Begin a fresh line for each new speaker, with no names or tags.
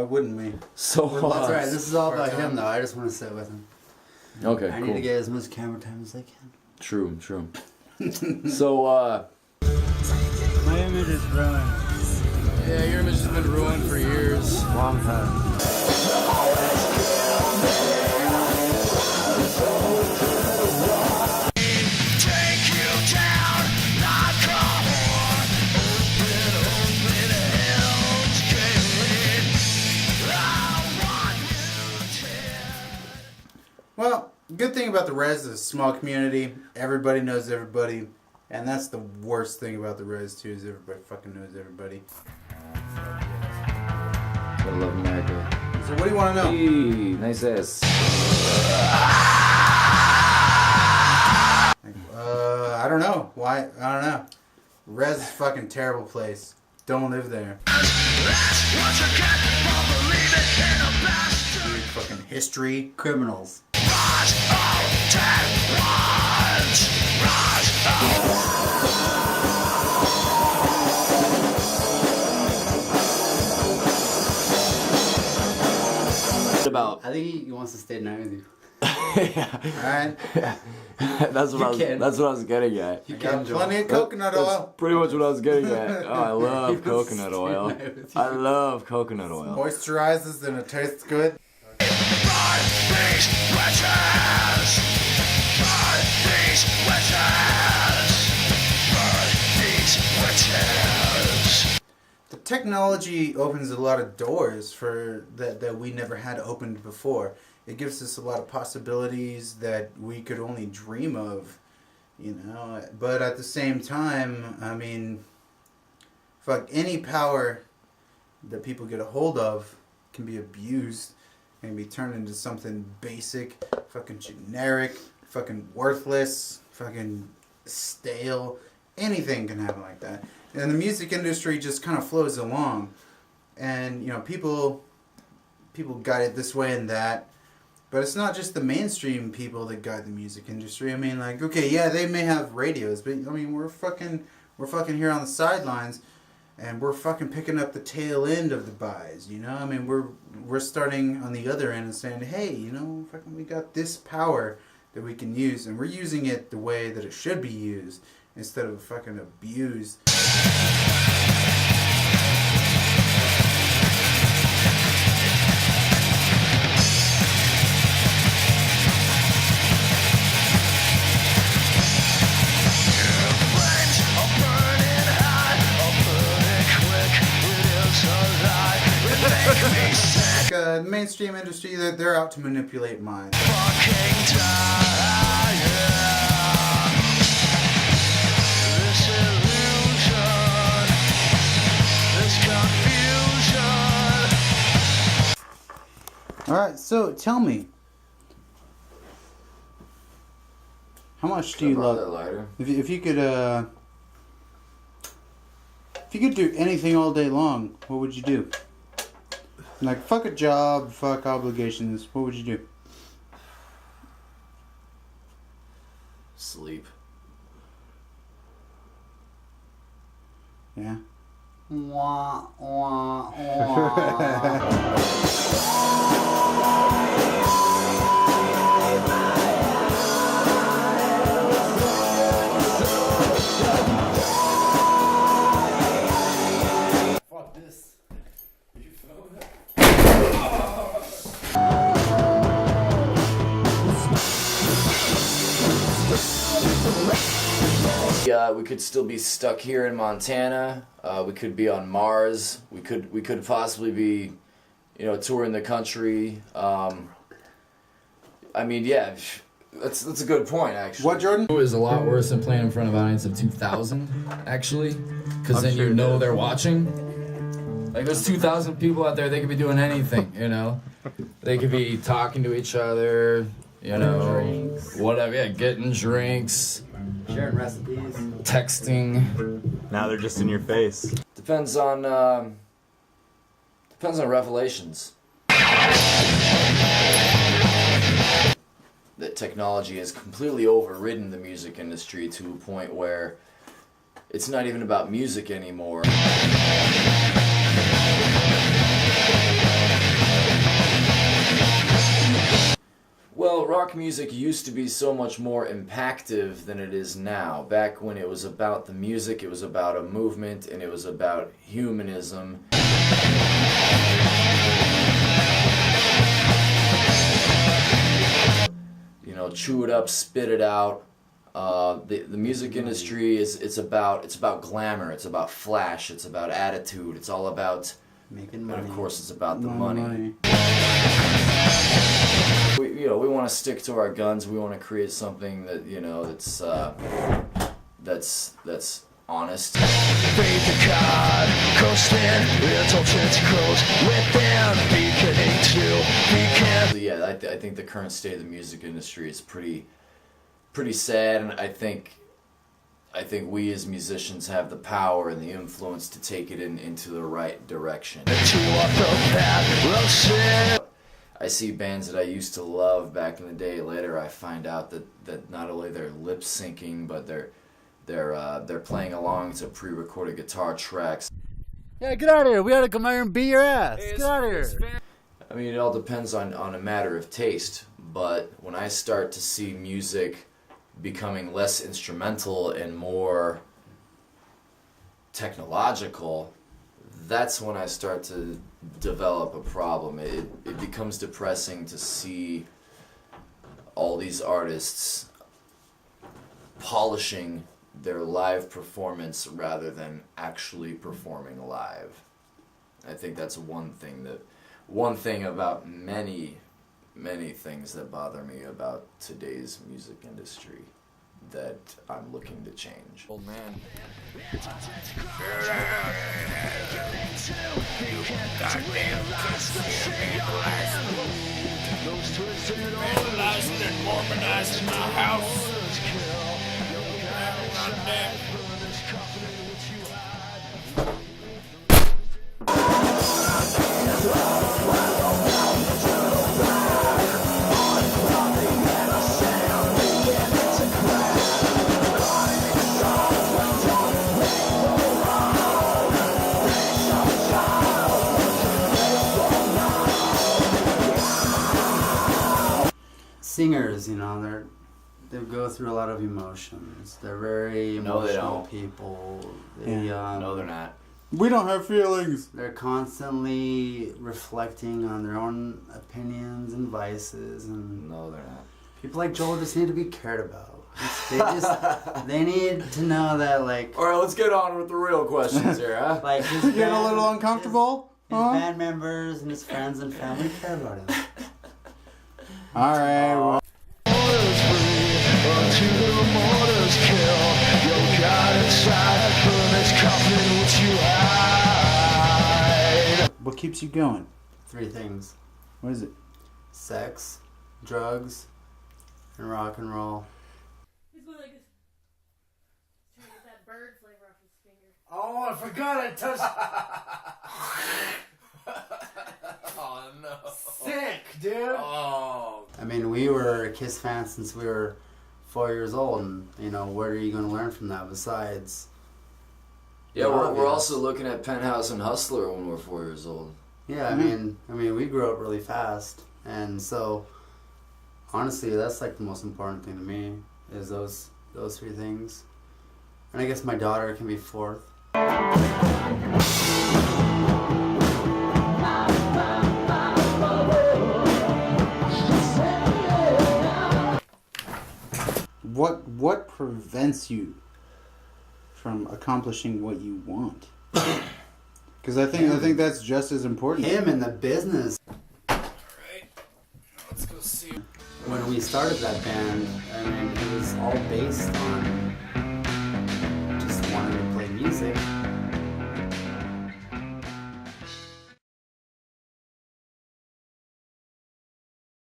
wouldn't we?
So
That's right. This is all about him, though. I just want to sit with him.
Okay,
I need to get as much camera time as I can.
True. So,
My image is ruined.
Yeah, your image has been ruined for years.
Long time.
Well, good thing about the res is a small community. Everybody knows everybody. And that's the worst thing about the res, too, is everybody fucking knows everybody.
gotta love America.
So what do you want to know?
Hey, nice ass.
I don't know. Why? I don't know. Res is a fucking terrible place. Don't live there. Weird fucking history.
Criminals.
About
I think he wants to stay the night with you.
Alright?
that's what I was getting at.
You got plenty of coconut
That's
oil.
pretty much what I was getting at. Oh, I love coconut oil. I love coconut oil.
Moisturizes and it tastes good. The technology opens a lot of doors for that we never had opened before. It gives us a lot of possibilities that we could only dream of, you know. But at the same time, I mean, fuck, any power that people get a hold of can be abused and be turned into something basic, fucking generic, fucking worthless, fucking stale. Anything can happen like that. And the music industry just kind of flows along. And, you know, people guide it this way and that. But it's not just the mainstream people that guide the music industry. I mean, like, okay, yeah, they may have radios, but, I mean, we're fucking here on the sidelines, and we're fucking picking up the tail end of the buys, you know? I mean, we're starting on the other end and saying, hey, you know, fucking we got this power that we can use, and we're using it the way that it should be used, instead of fucking abused. The mainstream industry, they're out to manipulate minds. Alright, so tell me, how much do you love? If you could do anything all day long, what would you do? Like, fuck a job, fuck obligations, what would you do?
Sleep.
Yeah.
Wah, wah, wah.
We could still be stuck here in Montana. We could be on Mars. We could possibly be, you know, touring the country. I mean, yeah, that's a good point, actually.
What, Jordan?
It was a lot worse than playing in front of an audience of 2,000, actually, because then you know they're watching. Like, there's 2,000 people out there. They could be doing anything, you know. They could be talking to each other, you know, whatever. Yeah, getting drinks.
Sharing recipes.
Texting.
Now they're just in your face.
Depends on revelations. That technology has completely overridden the music industry to a point where it's not even about music anymore. Well, rock music used to be so much more impactful than it is now. Back when it was about the music, it was about a movement, and it was about humanism. You know, chew it up, spit it out. The music industry it's about glamour, it's about flash, it's about attitude, it's all about
Making money.
and of course it's about the money.
Money.
We want to stick to our guns. We want to create something that that's honest.
Beat the card, coasting, little tentacles within, beginning to begin.
So yeah, I think the current state of the music industry is pretty sad, and I think we as musicians have the power and the influence to take it into the right direction. I see bands that I used to love back in the day. Later, I find out that not only they're lip syncing, but they're playing along to pre-recorded guitar tracks.
Yeah, get out of here. We ought to come here and beat your ass. Get out of here.
I mean, it all depends on a matter of taste. But when I start to see music becoming less instrumental and more technological, that's when I start to develop a problem. It becomes depressing to see all these artists polishing their live performance rather than actually performing live. I think that's one thing about many things that bother me about today's music industry that I'm looking to change. Oh man.
Singers, they go through a lot of emotions. They're very
No, they
emotional
don't.
people.
No, they're not.
We don't have feelings.
They're constantly reflecting on their own opinions and vices, and
No, they're not.
people like Joel just need to be cared about. They need to know that, like,
All right, let's get on with the real questions here, huh?
like his
Getting a
band-
little uncomfortable?
His
Huh?
band members and his friends and family care about him.
All right. Well,
Unto the mortars kill. Your God inside, burn this coffin which you hide.
what keeps you going?
3 things:
What is it?
sex, drugs, and rock and roll.
He's going like this. Trying to get that bird flavor off his finger.
Oh, I forgot I touched.
Oh no.
Sick, dude.
Oh.
I mean, we were Kiss fans since we were 4 years old, and what are you going to learn from that besides?
Yeah,
the
we're
obvious?
also looking at Penthouse and Hustler when we're 4 years old.
Yeah, I mean, we grew up really fast, and so honestly, that's like the most important thing to me is those 3 things, and I guess my daughter can be 4th.
What prevents you from accomplishing what you want? Because I think that's just as important.
Him in the business.
Alright, let's go see.
When we started that band, it was all based on just wanting to play music.